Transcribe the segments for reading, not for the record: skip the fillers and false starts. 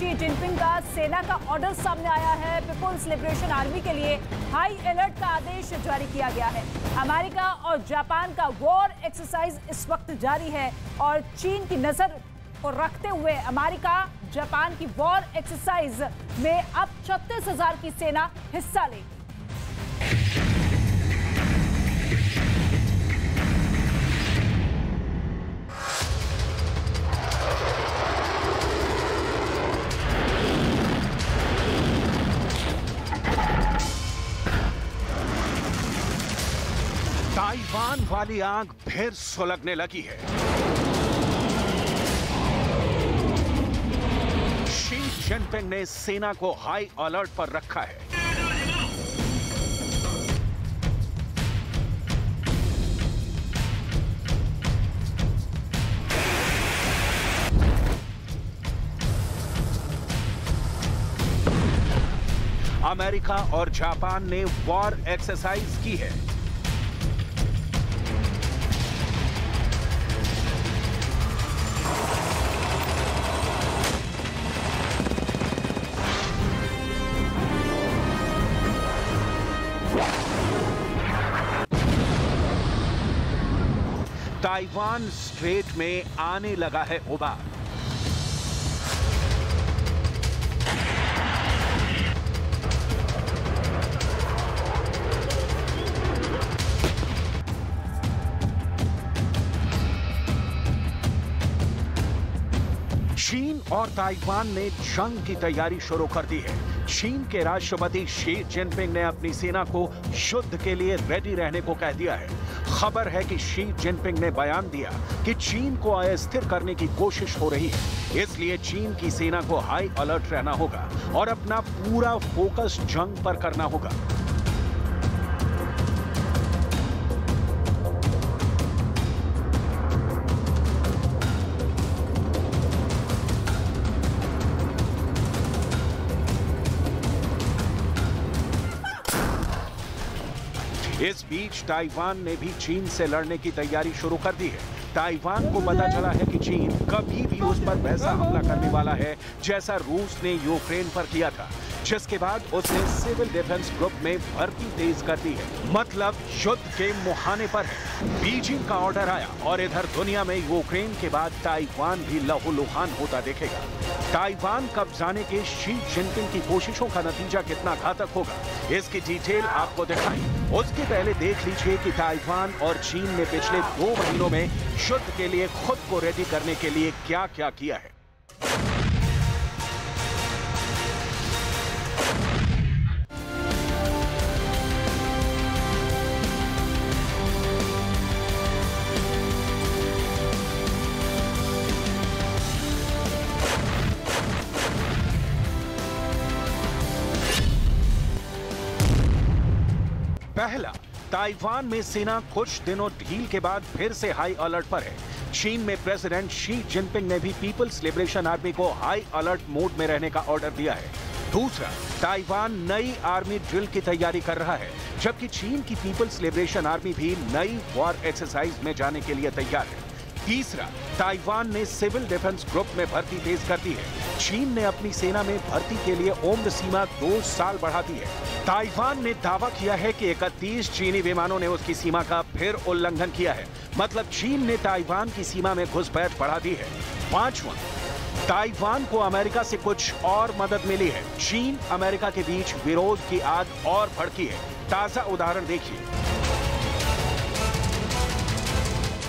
Xi Jinping का सेना का ऑर्डर सामने आया है। पीपुल्स लिबरेशन आर्मी के लिए हाई अलर्ट का आदेश जारी किया गया है। अमेरिका और जापान का वॉर एक्सरसाइज इस वक्त जारी है और चीन की नजर को रखते हुए अमेरिका जापान की वॉर एक्सरसाइज में अब 36,000 की सेना हिस्सा लेगी। ताइवान वाली आग फिर सुलगने लगी है। शी जिनपिंग ने सेना को हाई अलर्ट पर रखा है। अमेरिका और जापान ने वॉर एक्सरसाइज की है। ताइवान स्ट्रेट में आने लगा है उबाल। चीन और ताइवान ने जंग की तैयारी शुरू कर दी है। चीन के राष्ट्रपति शी जिनपिंग ने अपनी सेना को युद्ध के लिए रेडी रहने को कह दिया है। खबर है कि शी जिनपिंग ने बयान दिया कि चीन को अस्थिर करने की कोशिश हो रही है, इसलिए चीन की सेना को हाई अलर्ट रहना होगा और अपना पूरा फोकस जंग पर करना होगा। इस बीच ताइवान ने भी चीन से लड़ने की तैयारी शुरू कर दी है। ताइवान को पता चला है कि चीन कभी भी उस पर वैसा हमला करने वाला है जैसा रूस ने यूक्रेन पर किया था, जिसके बाद उसने सिविल डिफेंस ग्रुप में भर्ती तेज कर दी है। मतलब युद्ध के मुहाने पर है। बीजिंग का ऑर्डर आया और इधर दुनिया में यूक्रेन के बाद ताइवान भी लहूलुहान होता दिखेगा। ताइवान कब्जाने के शी जिनपिंग की कोशिशों का नतीजा कितना घातक होगा, इसकी डिटेल आपको दिखाई। उसके पहले देख लीजिए कि ताइवान और चीन ने पिछले 2 महीनों में युद्ध के लिए खुद को रेडी करने के लिए क्या क्या किया है। पहला, ताइवान में सेना कुछ दिनों ढील के बाद फिर से हाई अलर्ट पर है। चीन में प्रेसिडेंट शी जिनपिंग ने भी पीपल्स लिबरेशन आर्मी को हाई अलर्ट मोड में रहने का ऑर्डर दिया है। दूसरा, ताइवान नई आर्मी ड्रिल की तैयारी कर रहा है, जबकि चीन की पीपल्स लिबरेशन आर्मी भी नई वॉर एक्सरसाइज में जाने के लिए तैयार है। तीसरा, ताइवान ने सिविल डिफेंस ग्रुप में भर्ती तेज कर दी है। चीन ने अपनी सेना में भर्ती के लिए उम्र सीमा 2 साल बढ़ा दी है। ताइवान ने दावा किया है कि 31 चीनी विमानों ने उसकी सीमा का फिर उल्लंघन किया है। मतलब चीन ने ताइवान की सीमा में घुसपैठ बढ़ा दी है। पांचवां, ताइवान को अमेरिका से कुछ और मदद मिली है। चीन अमेरिका के बीच विरोध की आग और भड़की है। ताजा उदाहरण देखिए।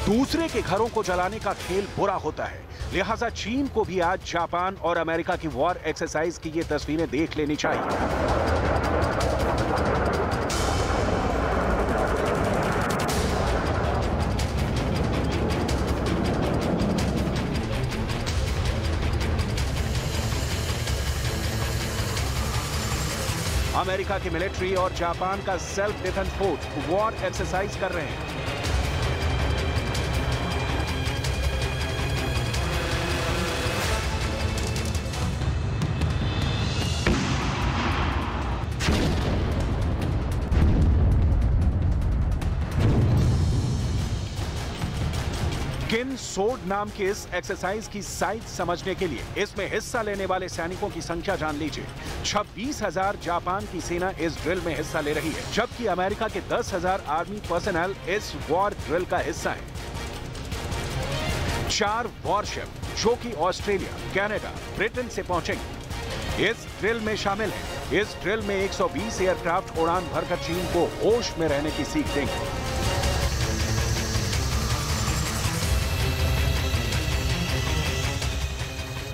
दूसरे के घरों को जलाने का खेल बुरा होता है, लिहाजा चीन को भी आज जापान और अमेरिका की वॉर एक्सरसाइज की ये तस्वीरें देख लेनी चाहिए। अमेरिका की मिलिट्री और जापान का self defence force war exercise कर रहे हैं। किन सोड नाम की इस एक्सरसाइज की साइज समझने के लिए इसमें हिस्सा लेने वाले सैनिकों की संख्या जान लीजिए। 26,000 जापान की सेना इस ड्रिल में हिस्सा ले रही है, जबकि अमेरिका के 10,000 आर्मी पर्सनल इस वॉर ड्रिल का हिस्सा हैं। 4 वॉरशिप जो कि ऑस्ट्रेलिया, कनाडा, ब्रिटेन से पहुंचेंगे, इस ड्रिल में शामिल हैं। इस ड्रिल में 120 एयरक्राफ्ट उड़ान भरकर चीन को होश में रहने की सीख देंगे।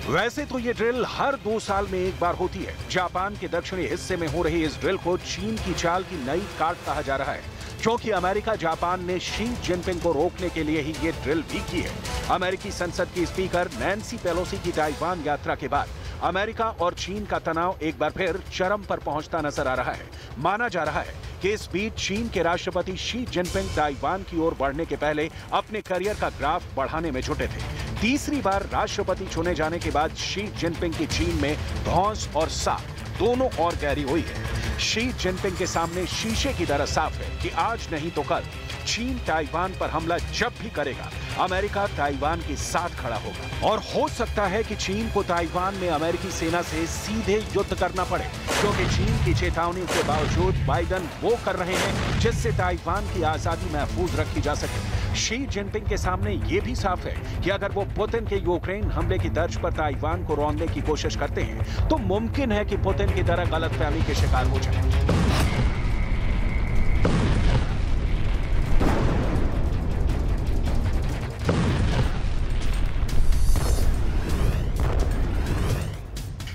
वैसे तो ये ड्रिल हर 2 साल में एक बार होती है। जापान के दक्षिणी हिस्से में हो रही इस ड्रिल को चीन की चाल की नई काट कहा जा रहा है, क्योंकि अमेरिका जापान ने शी जिनपिंग को रोकने के लिए ही ये ड्रिल भी की है। अमेरिकी संसद की स्पीकर नैन्सी पेलोसी की ताइवान यात्रा के बाद अमेरिका और चीन का तनाव एक बार फिर चरम पर पहुंचता नजर आ रहा है। माना जा रहा है कि इस बीच चीन के राष्ट्रपति शी जिनपिंग ताइवान की ओर बढ़ने के पहले अपने करियर का ग्राफ बढ़ाने में जुटे थे। तीसरी बार राष्ट्रपति चुने जाने के बाद शी जिनपिंग की चीन में धौंस और साख दोनों और गहरी हुई है। शी जिनपिंग के सामने शीशे की तरह साफ है कि आज नहीं तो कल चीन ताइवान पर हमला जब भी करेगा, अमेरिका ताइवान के साथ खड़ा होगा। और हो सकता है कि चीन को ताइवान में अमेरिकी सेना से सीधे युद्ध करना पड़े, क्योंकि चीन की चेतावनी के बावजूद बाइडेन वो कर रहे हैं जिससे ताइवान की आजादी महफूज रखी जा सके। शी जिनपिंग के सामने ये भी साफ है कि अगर वो पुतिन के यूक्रेन हमले की तर्ज पर ताइवान को रौंदने की कोशिश करते हैं, तो मुमकिन है कि पुतिन की तरह गलतफहमी के शिकार हो जाए।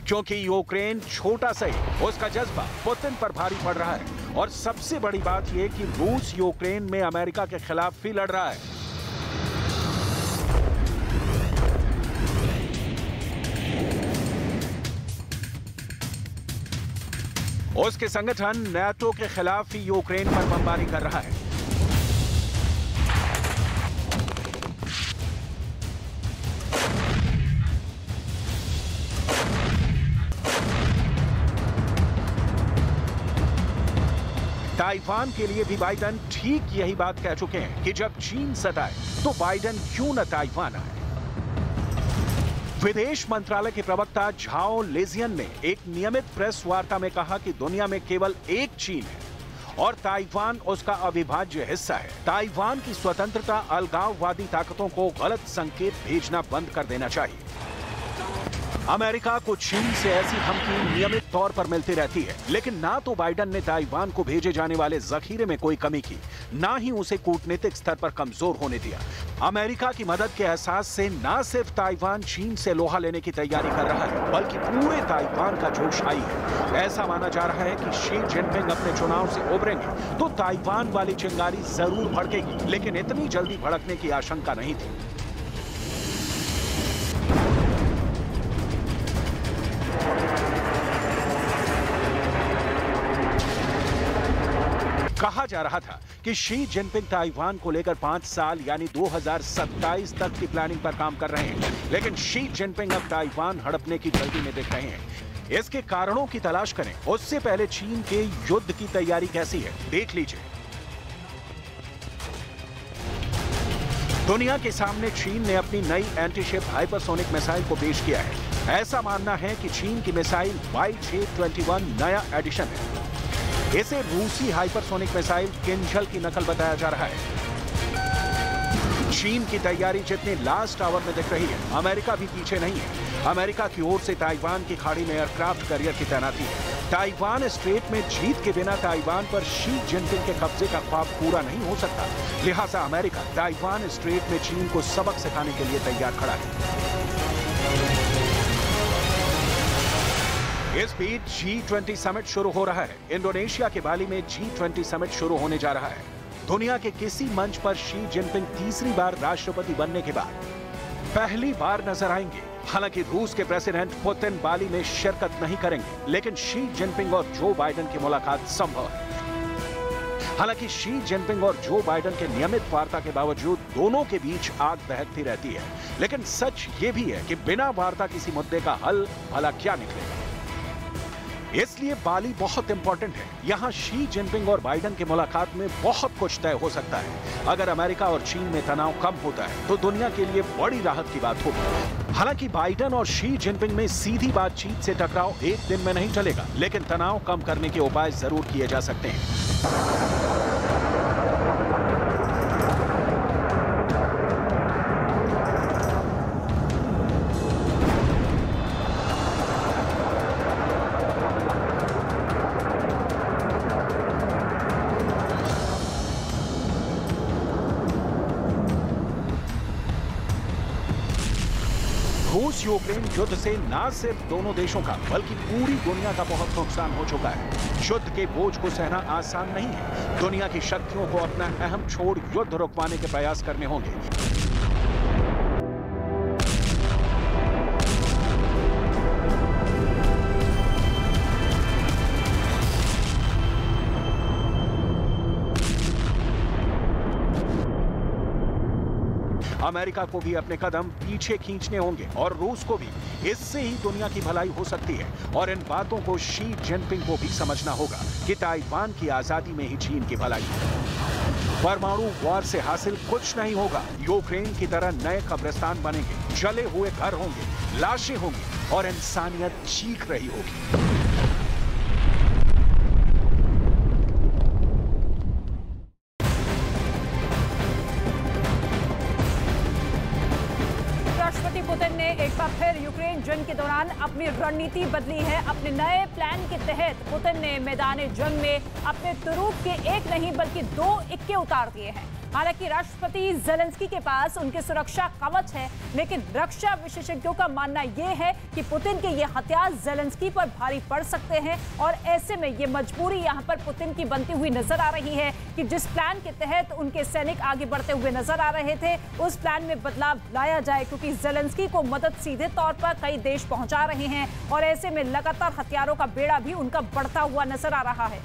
क्योंकि यूक्रेन छोटा सही, उसका जज्बा पुतिन पर भारी पड़ रहा है। और सबसे बड़ी बात यह कि रूस यूक्रेन में अमेरिका के खिलाफ भी लड़ रहा है। उसके संगठन नाटो के खिलाफ ही यूक्रेन पर बमबारी कर रहा है। ताइवान के लिए भी बाइडेन ठीक यही बात कह चुके हैं कि जब चीन सताए तो बाइडेन क्यों न ताइवान आए। विदेश मंत्रालय के प्रवक्ता झाओ लेजियन ने एक नियमित प्रेस वार्ता में कहा कि दुनिया में केवल एक चीन है और ताइवान उसका अविभाज्य हिस्सा है। ताइवान की स्वतंत्रता अलगाववादी ताकतों को गलत संकेत भेजना बंद कर देना चाहिए। अमेरिका को चीन से ऐसी धमकी नियमित तौर पर मिलती रहती है, लेकिन ना तो बाइडेन ने ताइवान को भेजे जाने वाले जखीरे में कोई कमी की, ना ही उसे कूटनीतिक स्तर पर कमजोर होने दिया। अमेरिका की मदद के एहसास से ना सिर्फ ताइवान चीन से लोहा लेने की तैयारी कर रहा है, बल्कि पूरे ताइवान का जोश आई है। ऐसा माना जा रहा है कि शी जिनपिंग अपने चुनाव से उभरेंगे तो ताइवान वाली चिंगारी जरूर भड़केगी, लेकिन इतनी जल्दी भड़कने की आशंका नहीं थी। कहा जा रहा था कि शी जिनपिंग ताइवान को लेकर 5 साल यानी 2027 तक की प्लानिंग पर काम कर रहे हैं, लेकिन शी जिनपिंग अब ताइवान हड़पने की जल्दी में दिख रहे हैं। इसके कारणों की तलाश करें, उससे पहले चीन के युद्ध की तैयारी कैसी है देख लीजिए। दुनिया के सामने चीन ने अपनी नई एंटीशिप हाइपरसोनिक मिसाइल को पेश किया है। ऐसा मानना है कि चीन की मिसाइल YJ-21 नया एडिशन है। इसे रूसी हाइपरसोनिक मिसाइल किंझल की नकल बताया जा रहा है। चीन की तैयारी जितनी लास्ट आवर में दिख रही है, अमेरिका भी पीछे नहीं है। अमेरिका की ओर से ताइवान की खाड़ी में एयरक्राफ्ट कैरियर की तैनाती है। ताइवान स्ट्रेट में जीत के बिना ताइवान पर शी जिनपिंग के कब्जे का ख्वाब पूरा नहीं हो सकता, लिहाजा अमेरिका ताइवान स्ट्रेट में चीन को सबक सिखाने के लिए तैयार खड़ा है। इस बीच G20 समिट शुरू हो रहा है। इंडोनेशिया के बाली में G20 समिट शुरू होने जा रहा है। दुनिया के किसी मंच पर शी जिनपिंग तीसरी बार राष्ट्रपति बनने के बाद पहली बार नजर आएंगे। हालांकि रूस के प्रेसिडेंट पुतिन बाली में शिरकत नहीं करेंगे, लेकिन शी जिनपिंग और जो बाइडेन की मुलाकात संभव है। हालांकि शी जिनपिंग और जो बाइडेन के नियमित वार्ता के बावजूद दोनों के बीच आग बहकती रहती है, लेकिन सच ये भी है कि बिना वार्ता किसी मुद्दे का हल भला क्या निकलेगा। इसलिए बाली बहुत इंपॉर्टेंट है। यहाँ शी जिनपिंग और बाइडेन की मुलाकात में बहुत कुछ तय हो सकता है। अगर अमेरिका और चीन में तनाव कम होता है तो दुनिया के लिए बड़ी राहत की बात होगी। हालांकि बाइडेन और शी जिनपिंग में सीधी बातचीत से टकराव एक दिन में नहीं चलेगा, लेकिन तनाव कम करने के उपाय जरूर किए जा सकते हैं। रूस यूक्रेन युद्ध से न सिर्फ दोनों देशों का बल्कि पूरी दुनिया का बहुत नुकसान हो चुका है। युद्ध के बोझ को सहना आसान नहीं है। दुनिया की शक्तियों को अपना अहम छोड़ युद्ध रुकवाने के प्रयास करने होंगे। अमेरिका को भी अपने कदम पीछे खींचने होंगे और रूस को भी। इससे ही दुनिया की भलाई हो सकती है। और इन बातों को शी जिनपिंग को भी समझना होगा कि ताइवान की आजादी में ही चीन की भलाई है। परमाणु वार से हासिल कुछ नहीं होगा। यूक्रेन की तरह नए कब्रिस्तान बनेंगे, जले हुए घर होंगे, लाशें होंगी और इंसानियत चीख रही होगी। पुतिन ने एक बार फिर यूक्रेन जंग के दौरान अपनी रणनीति बदली है। अपने नए प्लान के तहत पुतिन ने मैदान जंग में अपने तुरूप के एक नहीं बल्कि 2 इक्के उतार दिए हैं। हालांकि राष्ट्रपति ज़ेलेंस्की के पास उनके सुरक्षा कवच है, लेकिन रक्षा विशेषज्ञों का मानना यह है कि पुतिन के ये हथियार ज़ेलेंस्की पर भारी पड़ सकते हैं और ऐसे में ये मजबूरी यहां पर पुतिन की बनती हुई नजर आ रही है कि जिस प्लान के तहत उनके सैनिक आगे बढ़ते हुए नजर आ रहे थे उस प्लान में बदलाव लाया जाए, क्योंकि ज़ेलेंस्की को मदद सीधे तौर पर कई देश पहुंचा रहे हैं और ऐसे में लगातार हथियारों का बेड़ा भी उनका बढ़ता हुआ नजर आ रहा है।